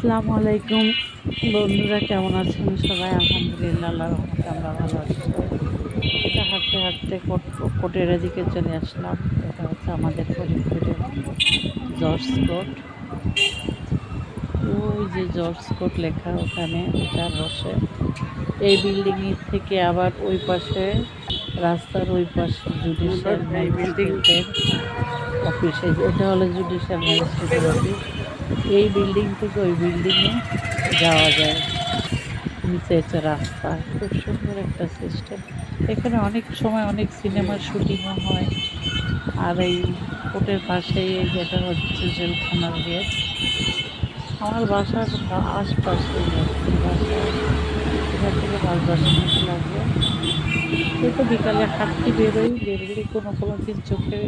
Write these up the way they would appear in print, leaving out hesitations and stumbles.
আসসালামু আলাইকুম বন্ধুরা, কেমন আছেন সবাই? আলহামদুলিল্লাহ, আল্লাহর রহমতে আমরা ভালো আছি। এটা হাঁটতে হাঁটতে কোটের দিকে চলে আসলাম। এটা হচ্ছে আমাদের ফরিদপুরের জর্জ কোট। ওই যে জর্জ কোট লেখা, ওখানে ওটার বসে এই বিল্ডিংয়ের থেকে আবার ওই পাশে, রাস্তার ওই পাশে জুডিশিয়াল ম্যাজিস্ট্রেটের অফিসে, এটা হলো জুডিশিয়াল ম্যাজিস্ট্রেটের অফিস। এই বিল্ডিং থেকে ওই বিল্ডিংয়ে যাওয়া যায়, নিচে একটা রাস্তা। খুব সুন্দর একটা সিস্টেম। এখানে অনেক সময় অনেক সিনেমার শুটিংও হয়। আর এই কোর্টের পাশেই এই যেটা হচ্ছে জেলখানার গেট। আমার বাসার আশপাশে বাসা, এখান থেকে 5-10 মিনিট লাগবে। এই তো বিকালে হাঁটতে বেরোই কোনো দিন চোখে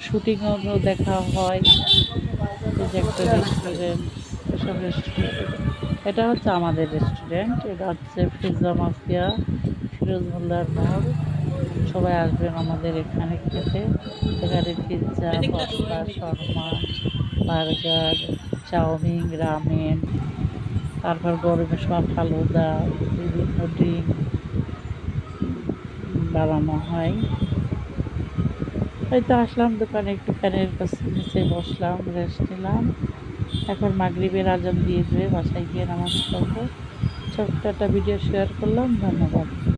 শুটিংও দেখা হয়। এই যে একটা রেস্টুরেন্ট, এসব রেস্টুরেন্ট, এটা হচ্ছে আমাদের রেস্টুরেন্ট। এটা হচ্ছে পিৎজা মাফিয়া, ফিরোজ মোল্লার মোড়। সবাই আসবেন আমাদের এখানে খেতে। এখানে pizza, pasta, shawarma, burger, chowmein, ramen, তারপর গরমের সময় ফালুদা, বিভিন্ন ড্রিঙ্ক বানানো হয়। এই তো আসলাম দোকানে, একটু ফ্যানের কাছে নিচে বসলাম, রেস্ট নিলাম। এখন মাগরিবের আজান দিয়ে বাসায় গিয়ে নামাজ পড়বো। ছোট্ট একটা ভিডিও শেয়ার করলাম। ধন্যবাদ।